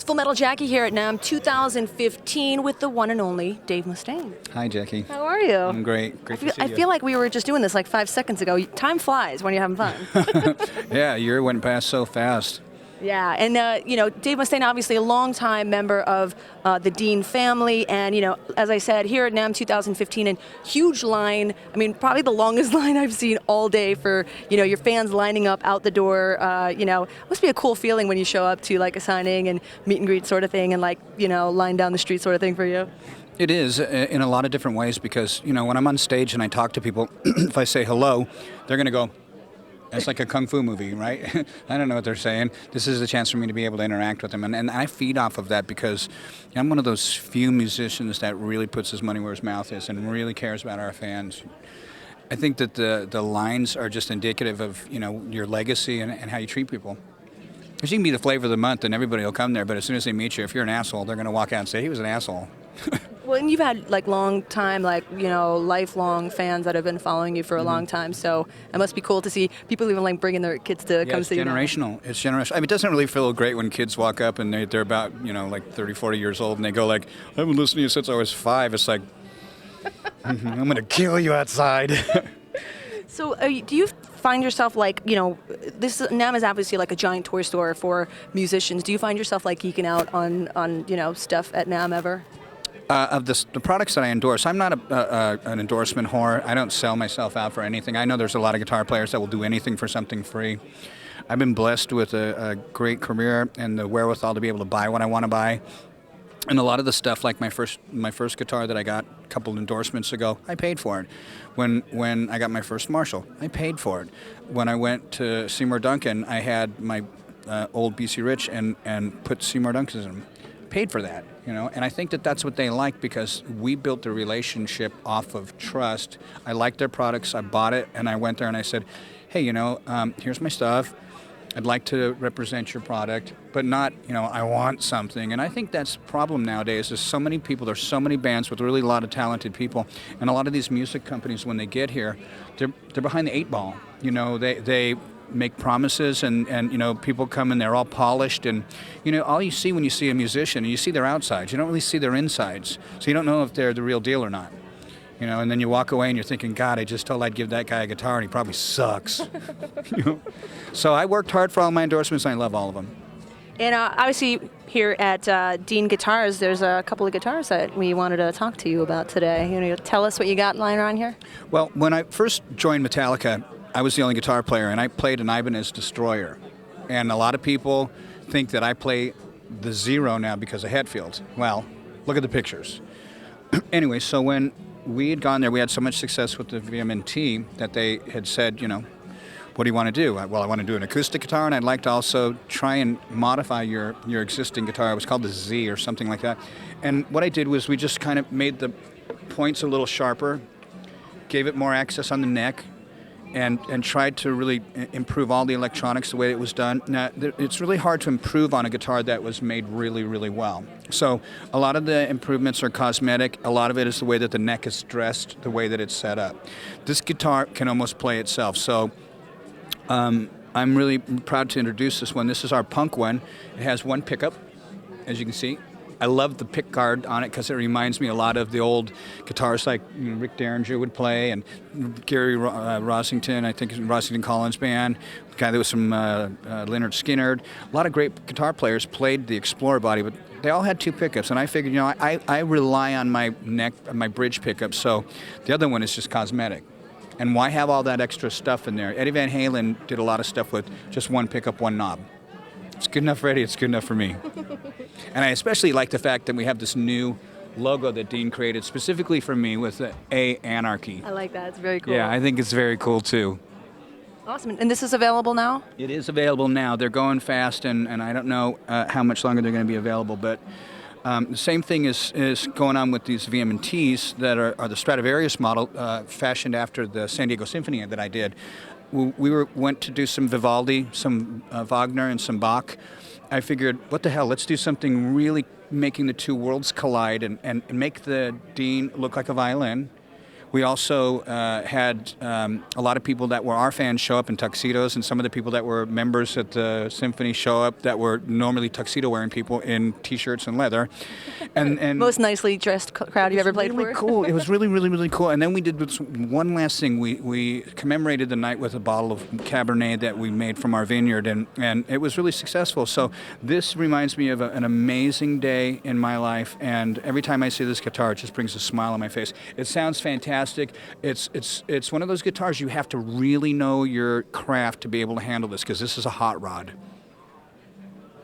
It's Full Metal Jackie here at N.A.M.M 2015 with the one and only Dave Mustaine. Hi, Jackie. How are you? I'm great. Great to see you. I feel like we were just doing this like 5 seconds ago. Time flies when you're having fun. Yeah, a year went past so fast. Yeah, and Dave Mustaine, obviously a longtime member of the Dean family, and as I said, here at N.A.M.M 2015, and huge line. I mean, probably the longest line I've seen all day for your fans lining up out the door. Must be a cool feeling when you show up to like a signing and meet and greet sort of thing, and line down the street sort of thing for you. It is in a lot of different ways because when I'm on stage and I talk to people, if I say hello, they're going to go. It's like a kung fu movie, right? I don't know what they're saying. This is a chance for me to be able to interact with them. And I feed off of that because I'm one of those few musicians that really puts his money where his mouth is and really cares about our fans. I think that the lines are just indicative of, your legacy and how you treat people. Because you can be the flavor of the month and everybody will come there, but as soon as they meet you, if you're an asshole, they're going to walk out and say, he was an asshole. Well, and you've had long time, lifelong fans that have been following you for a long time. So it must be cool to see people even bringing their kids to come see you. It's generational. It's generational. I mean, it doesn't really feel great when kids walk up and they're about 30, 40 years old and they go like, I've been listening to you since I was 5. It's like, I'm going to kill you outside. So do you find yourself this N.A.M.M is obviously like a giant toy store for musicians. Do you find yourself geeking out on stuff at N.A.M.M ever? Of the products that I endorse, I'm not an endorsement whore. I don't sell myself out for anything. I know there's a lot of guitar players that will do anything for something free. I've been blessed with a great career and the wherewithal to be able to buy what I want to buy. And a lot of the stuff, like my first guitar that I got a couple endorsements ago, I paid for it. When I got my first Marshall, I paid for it. When I went to Seymour Duncan, I had my old BC Rich and put Seymour Duncan's in them. Paid for that, and I think that that's what they like because we built the relationship off of trust. I liked their products, I bought it, and I went there and I said, hey, here's my stuff. I'd like to represent your product, but not, I want something. And I think that's the problem nowadays. There's so many people, there's so many bands with really a lot of talented people, and a lot of these music companies, when they get here, they're behind the 8 ball. They make promises and people come and they're all polished and all you see when you see a musician, you see their outsides, you don't really see their insides, so you don't know if they're the real deal or not, and then you walk away and you're thinking, God, I just told I'd give that guy a guitar and he probably sucks. So I worked hard for all my endorsements and I love all of them. And obviously here at Dean Guitars, there's a couple of guitars that we wanted to talk to you about today. Tell us what you got lying around here. Well, when I first joined Metallica, I was the only guitar player, and I played an Ibanez Destroyer. And a lot of people think that I play the Zero now because of Hetfield. Well, look at the pictures. Anyway, so when we had gone there, we had so much success with the VMNT that they had said, what do you want to do? Well, I want to do an acoustic guitar, and I'd like to also try and modify your existing guitar. It was called the Z or something like that. And what I did was we just kind of made the points a little sharper, gave it more access on the neck, and tried to really improve all the electronics the way it was done. Now, it's really hard to improve on a guitar that was made really, really well. So a lot of the improvements are cosmetic. A lot of it is the way that the neck is dressed, the way that it's set up. This guitar can almost play itself. So I'm really proud to introduce this one. This is our punk one. It has one pickup, as you can see. I love the pick guard on it because it reminds me a lot of the old guitars like Rick Derringer would play and Gary Rossington, I think Rossington Collins Band, the guy that was from Lynyrd Skynyrd. A lot of great guitar players played the Explorer body, but they all had 2 pickups, and I figured, I rely on my neck, my bridge pickup, so the other one is just cosmetic. And why have all that extra stuff in there? Eddie Van Halen did a lot of stuff with just 1 pickup, 1 knob. It's good enough for Eddie, it's good enough for me. And I especially like the fact that we have this new logo that Dean created specifically for me with the A Anarchy. I like that, it's very cool. Yeah, I think it's very cool too. Awesome, and this is available now? It is available now. They're going fast, and I don't know how much longer they're going to be available, but the same thing is going on with these VMNTs that are the Stradivarius model, fashioned after the San Diego Symphony that I did. We went to do some Vivaldi, some Wagner, and some Bach. I figured, what the hell, let's do something really making the two worlds collide and make the Dean look like a violin We also had a lot of people that were our fans show up in tuxedos, and some of the people that were members at the symphony show up that were normally tuxedo-wearing people in T-shirts and leather. And Most nicely dressed crowd you've ever played really for. cool. It was really, really, really cool. And then we did this one last thing. We commemorated the night with a bottle of Cabernet that we made from our vineyard, and it was really successful. So this reminds me of an amazing day in my life, and every time I see this guitar, it just brings a smile on my face. It sounds fantastic. It's one of those guitars you have to really know your craft to be able to handle this, because this is a hot rod.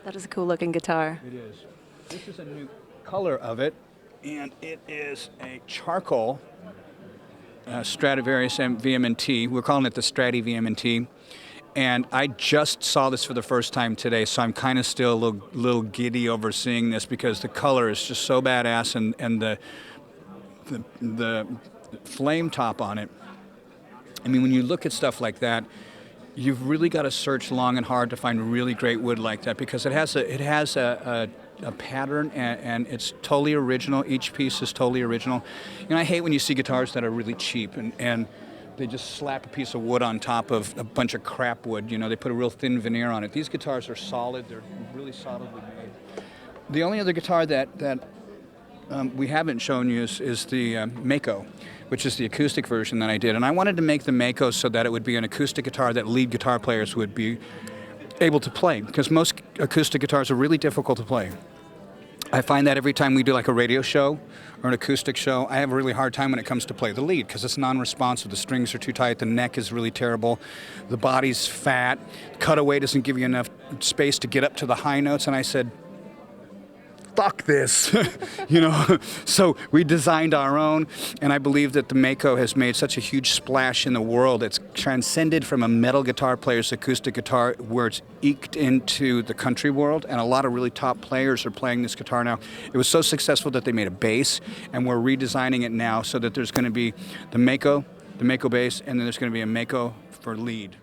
That is a cool looking guitar. It is. This is a new color of it, and it is a charcoal Stradivarius VMNT. We're calling it the Strati VMNT. And I just saw this for the first time today, so I'm kind of still a little giddy over seeing this, because the color is just so badass, and the flame top on it. I mean, when you look at stuff like that, you've really got to search long and hard to find really great wood like that, because it has a pattern, and it's totally original. Each piece is totally original. You know, I hate when you see guitars that are really cheap and they just slap a piece of wood on top of a bunch of crap wood. You know, they put a real thin veneer on it. These guitars are solid. They're really solidly made. The only other guitar that we haven't shown you is the Mako, which is the acoustic version that I did. And I wanted to make the Mako so that it would be an acoustic guitar that lead guitar players would be able to play, because most acoustic guitars are really difficult to play. I find that every time we do like a radio show or an acoustic show, I have a really hard time when it comes to play the lead, because it's non-responsive. The strings are too tight, the neck is really terrible, the body's fat, cutaway doesn't give you enough space to get up to the high notes, and I said, fuck this, you know. So we designed our own, and I believe that the Mako has made such a huge splash in the world. It's transcended from a metal guitar player's acoustic guitar, where it's eked into the country world, and a lot of really top players are playing this guitar now. It was so successful that they made a bass, and we're redesigning it now so that there's going to be the Mako bass, and then there's going to be a Mako for lead.